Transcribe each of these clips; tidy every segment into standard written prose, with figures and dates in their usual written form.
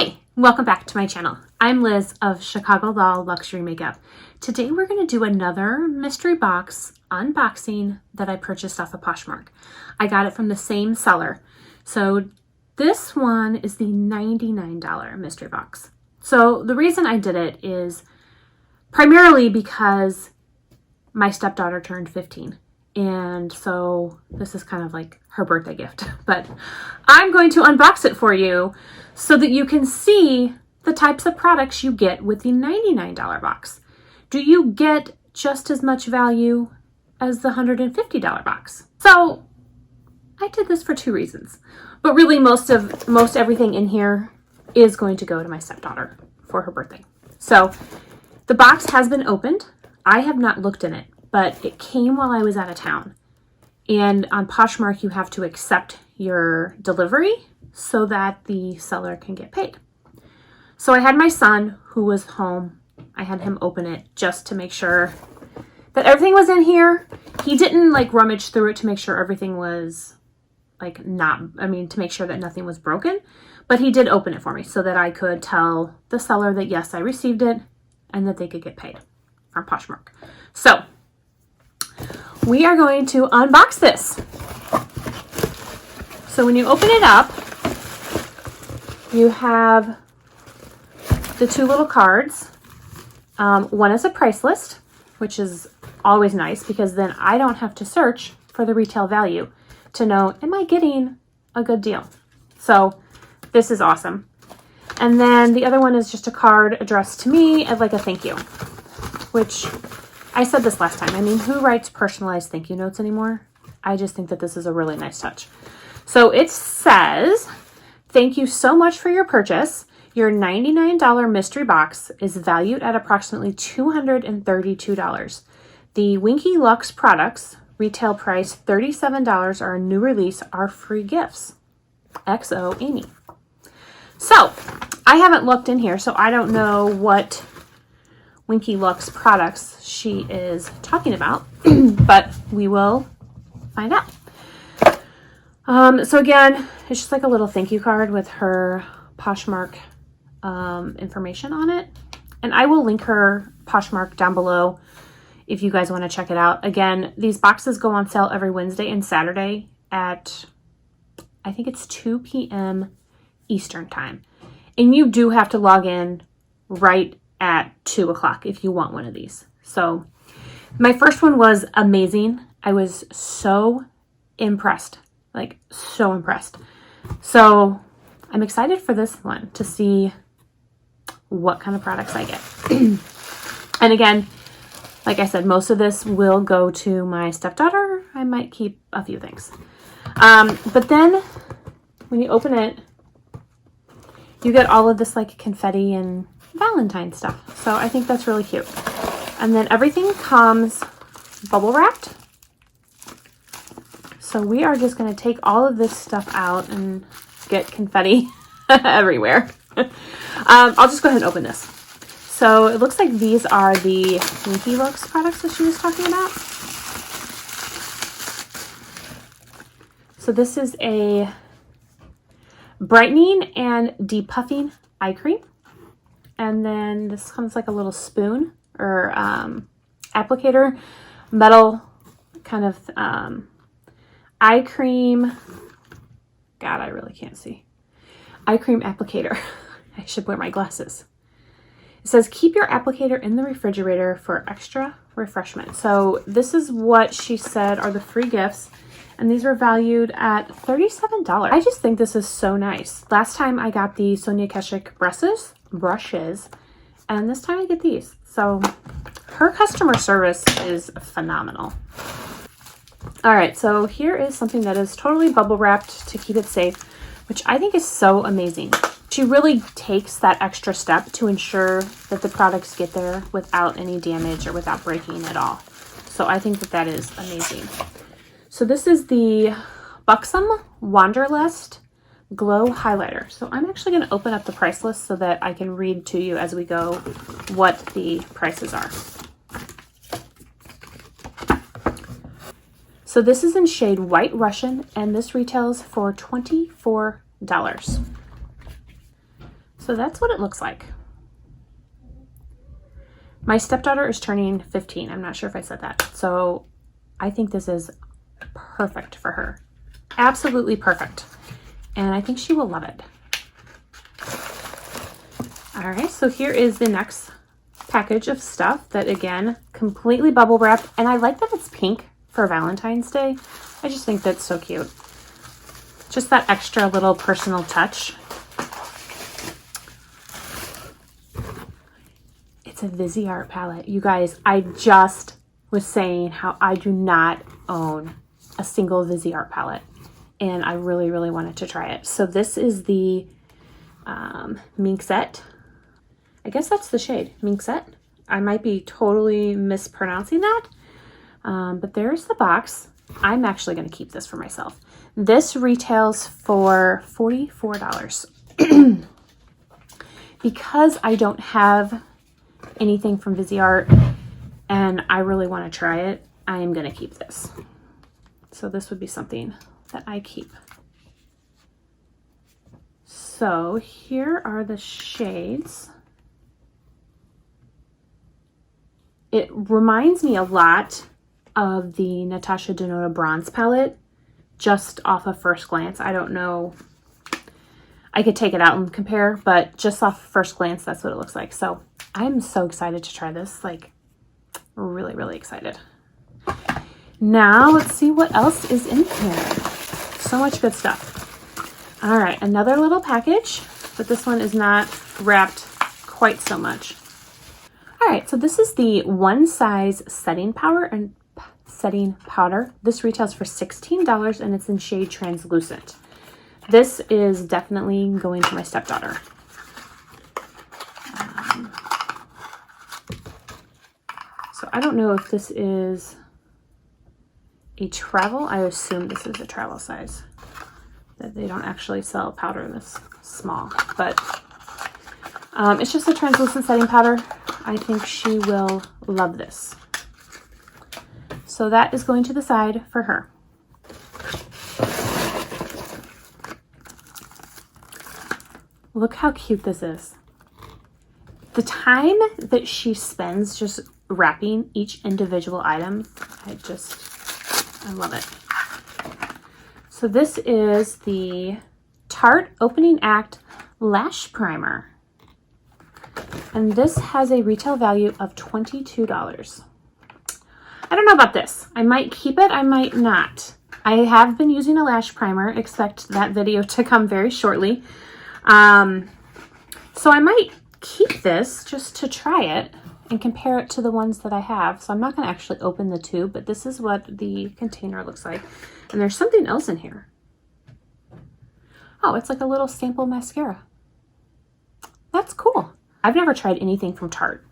Hi, welcome back to my channel. I'm Liz of Chicago Doll Luxury Makeup. Today we're going to do another mystery box unboxing that I purchased off of Poshmark. I got it from the same seller. So this one is the $99 mystery box. So the reason I did it is primarily because my stepdaughter turned 15. And so this is kind of like her birthday gift, but I'm going to unbox it for you so that you can see the types of products you get with the $99 box. Do you get just as much value as the $150 box? So I did this for two reasons, but really most everything in here is going to go to my stepdaughter for her birthday. So the box has been opened. I have not looked in it, but it came while I was out of town. And on Poshmark, you have to accept your delivery so that the seller can get paid. So I had my son who was home. I had him open it just to make sure that everything was in here. He didn't like rummage through it to make sure everything was like to make sure that nothing was broken, but he did open it for me so that I could tell the seller that yes, I received it and that they could get paid on Poshmark. So we are going to unbox this. So when you open it up, you have the two little cards. One is a price list, which is always nice because then I don't have to search for the retail value to know, am I getting a good deal? So this is awesome. And then the other one is just a card addressed to me as like a thank you, which I said this last time. I mean, who writes personalized thank you notes anymore? I just think that this is a really nice touch. So it says, thank you so much for your purchase. Your $99 mystery box is valued at approximately $232. The Winky Luxe products, retail price $37, are a new release, are free gifts. XO Amy. So I haven't looked in here, so I don't know what Winky Luxe products she is talking about, but we will find out. So again, it's just like a little thank you card with her Poshmark information on it. And I will link her Poshmark down below if you guys want to check it out. Again, these boxes go on sale every Wednesday and Saturday at, I think it's 2 p.m. Eastern time. And you do have to log in right at 2 o'clock if you want one of these. So my first one was amazing. I was so impressed, like so impressed. So I'm excited for this one to see what kind of products I get. And again, like I said, most of this will go to my stepdaughter. I might keep a few things. But then when you open it, you get all of this like confetti and Valentine stuff. So I think that's really cute. And then everything comes bubble wrapped. So we are just going to take all of this stuff out and get confetti everywhere. I'll just go ahead and open this. So it looks like these are the Winky Luxe products that she was talking about. So this is a brightening and depuffing eye cream. And then this comes like a little spoon or applicator, metal kind of eye cream. God, I really can't see. Eye cream applicator. I should wear my glasses. It says, keep your applicator in the refrigerator for extra refreshment. So this is what she said are the free gifts. And these were valued at $37. I just think this is so nice. Last time I got the Sonia Keshik brushes, and this time I get these. So her customer service is phenomenal. All right, so here is something that is totally bubble wrapped to keep it safe, which I think is so amazing. She really takes that extra step to ensure that the products get there without any damage or without breaking at all. So I think that that is amazing. So this is the Buxom Wanderlust Glow Highlighter. So I'm actually going to open up the price list so that I can read to you as we go what the prices are. So this is in shade White Russian, and this retails for $24. So So that's what it looks like. My stepdaughter is turning 15. I'm not sure if I said that. So I think this is perfect for her. Absolutely perfect. And I think she will love it. All right, so here is the next package of stuff that, again, completely bubble wrapped. And I like that it's pink for Valentine's Day. I just think that's so cute. Just that extra little personal touch. It's a Viseart palette. You guys, I just was saying how I do not own a single Viseart palette. And I really, really wanted to try it. So this is the Minxette. I guess that's the shade, Minxette. I might be totally mispronouncing that. But there's the box. I'm actually going to keep this for myself. This retails for $44. Because I don't have anything from Viseart and I really want to try it, I am going to keep this. So this would be something that I keep. So here are the shades. It reminds me a lot of the Natasha Denona Bronze palette, just off of first glance. I don't know. I could take it out and compare, but just off first glance, that's what it looks like. So I'm so excited to try this, like really, really excited. Now let's see what else is in here. So much good stuff. All right, another little package, but this one is not wrapped quite so much. All right, so this is the One Size setting powder. This retails for $16 and it's in shade Translucent. This is definitely going to my stepdaughter. So I don't know if this is a travel. I assume this is a travel size. That they don't actually sell powder this small, but it's just a translucent setting powder. I think she will love this. So that is going to the side for her. Look how cute this is. The time that she spends just wrapping each individual item, I love it. So this is the Tarte Opening Act Lash Primer. And this has a retail value of $22. I don't know about this. I might keep it, I might not. I have been using a lash primer. Expect that video to come very shortly. So I might keep this just to try it and compare it to the ones that I have. So I'm not going to actually open the tube, but this is what the container looks like. And there's something else in here. Oh, it's like a little sample mascara. That's cool. I've never tried anything from Tarte.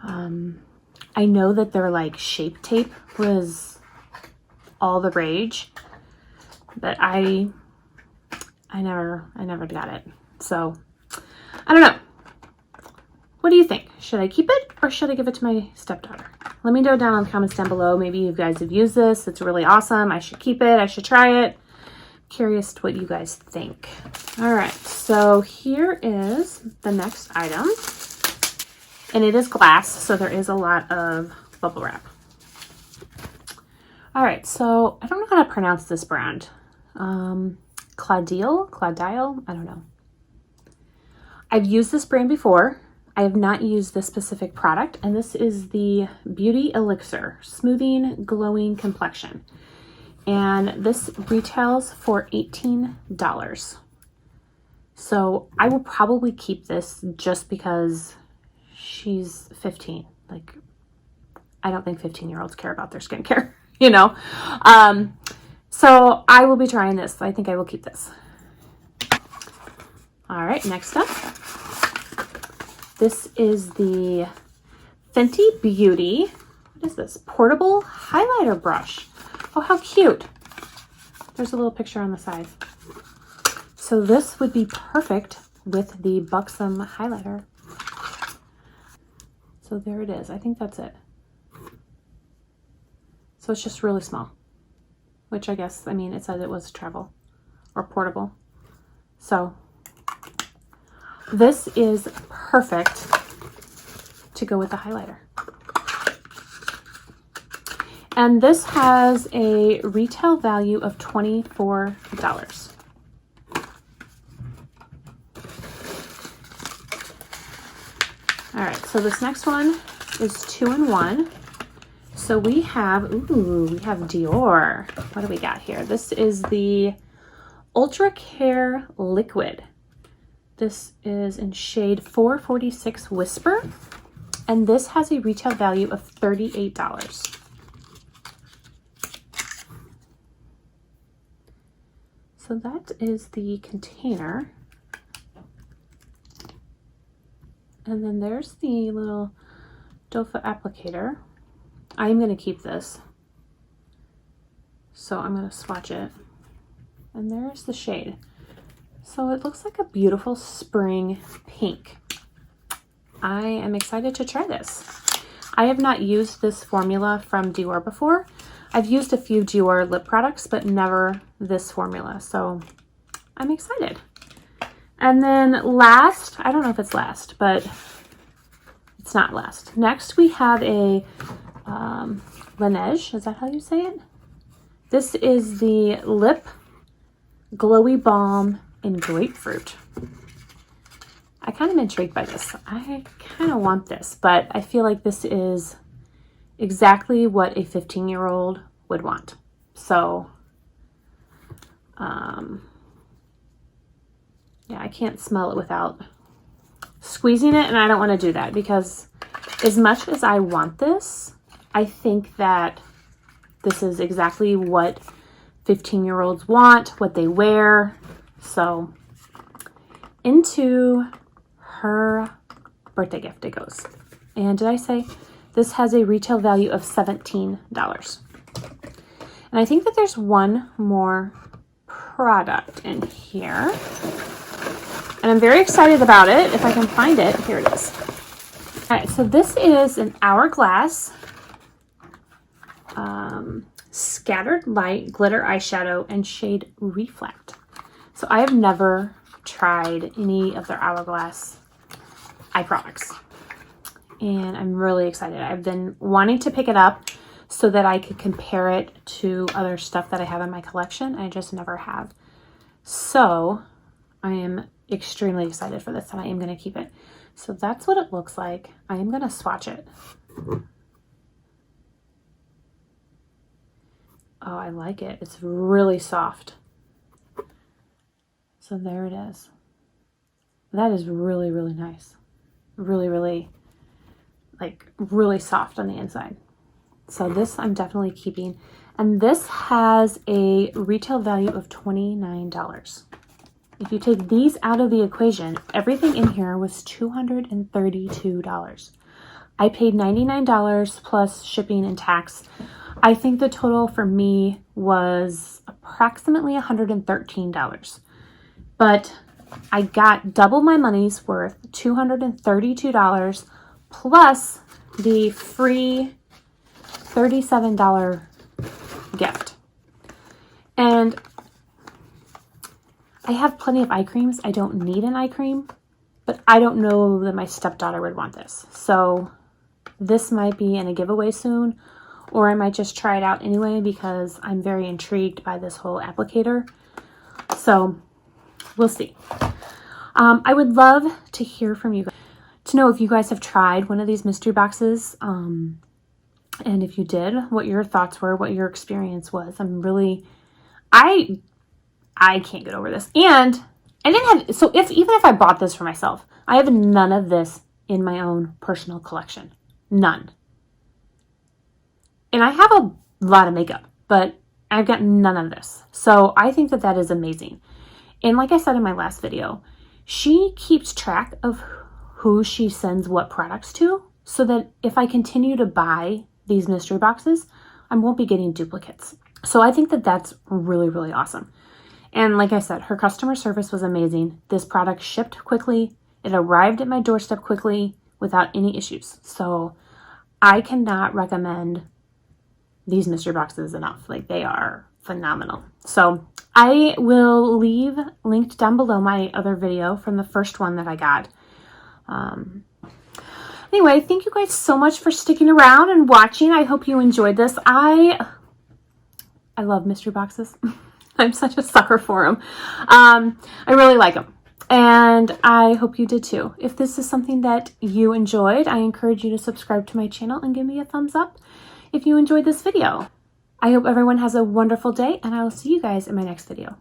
I know that their like Shape Tape was all the rage, but I never got it. So I don't know. What do you think? Should I keep it or should I give it to my stepdaughter? Let me know down in the comments down below. Maybe you guys have used this. It's really awesome. I should keep it. I should try it. Curious what you guys think. All right, so here is the next item. And it is glass, so there is a lot of bubble wrap. All right, so I don't know how to pronounce this brand. Claudile, I don't know. I've used this brand before. I have not used this specific product, and this is the Beauty Elixir Smoothing Glowing Complexion. And this retails for $18. So I will probably keep this just because she's 15. Like, I don't think 15-year-olds care about their skincare, you know? So I will be trying this. I think I will keep this. All right, next up. This is the Fenty Beauty. What is this? Portable highlighter brush. Oh, how cute. There's a little picture on the side. So this would be perfect with the Buxom highlighter. So there it is. I think that's it. So it's just really small, which I guess, I mean, it said it was travel or portable. So This is perfect to go with the highlighter. And this has a retail value of $24. All right, so this next one is 2-in-1. So we have Dior. What do we got here? This is the Ultra Care Liquid. This is in shade 446 Whisper, and this has a retail value of $38. So that is the container. And then there's the little doe foot applicator. I'm going to keep this. So I'm going to swatch it. And there's the shade. So it looks like a beautiful spring pink. I am excited to try this. I have not used this formula from Dior before. I've used a few Dior lip products, but never this formula. So I'm excited. And then last, I don't know if it's last, but it's not last. Next we have a Laneige, is that how you say it? This is the Lip Glowy Balm in Grapefruit. I kind of intrigued by this. I kind of want this, but I feel like this is exactly what a 15-year-old would want. So, yeah, I can't smell it without squeezing it, and I don't want to do that because as much as I want this, I think that this is exactly what 15-year-olds want, what they wear. So into her birthday gift it goes. And did I say this has a retail value of $17? And I think that there's one more product in here. And I'm very excited about it. If I can find it, here it is. All right, so this is an Hourglass Scattered Light Glitter Eyeshadow in shade Reflect. So I have never tried any of their Hourglass eye products. And I'm really excited. I've been wanting to pick it up so that I could compare it to other stuff that I have in my collection. I just never have. So I am extremely excited for this, and I am going to keep it. So that's what it looks like. I am going to swatch it. Oh, I like it. It's really soft. So there it is. That is really, really nice. Really, really, like really soft on the inside. So this I'm definitely keeping. And this has a retail value of $29. If you take these out of the equation, everything in here was $232. I paid $99 plus shipping and tax. I think the total for me was approximately $113. But I got double my money's worth, $232 plus the free $37 gift. And I have plenty of eye creams. I don't need an eye cream, but I don't know that my stepdaughter would want this. So this might be in a giveaway soon, or I might just try it out anyway because I'm very intrigued by this whole applicator. So we'll see. I would love to hear from you guys, to know if you guys have tried one of these mystery boxes. And if you did, what your thoughts were, what your experience was. I'm really, I can't get over this. And I didn't have, so even if I bought this for myself, I have none of this in my own personal collection. None. And I have a lot of makeup, but I've got none of this. So I think that that is amazing. And like I said in my last video, she keeps track of who she sends what products to, so that if I continue to buy these mystery boxes, I won't be getting duplicates. So I think that that's really, really awesome. And like I said, her customer service was amazing. This product shipped quickly. It arrived at my doorstep quickly without any issues. So I cannot recommend these mystery boxes enough. Like, they are phenomenal. So I will leave linked down below my other video from the first one that I got. Anyway, thank you guys so much for sticking around and watching. I hope you enjoyed this. I love mystery boxes. I'm such a sucker for them. I really like them. And I hope you did too. If this is something that you enjoyed, I encourage you to subscribe to my channel and give me a thumbs up if you enjoyed this video. I hope everyone has a wonderful day, and I will see you guys in my next video.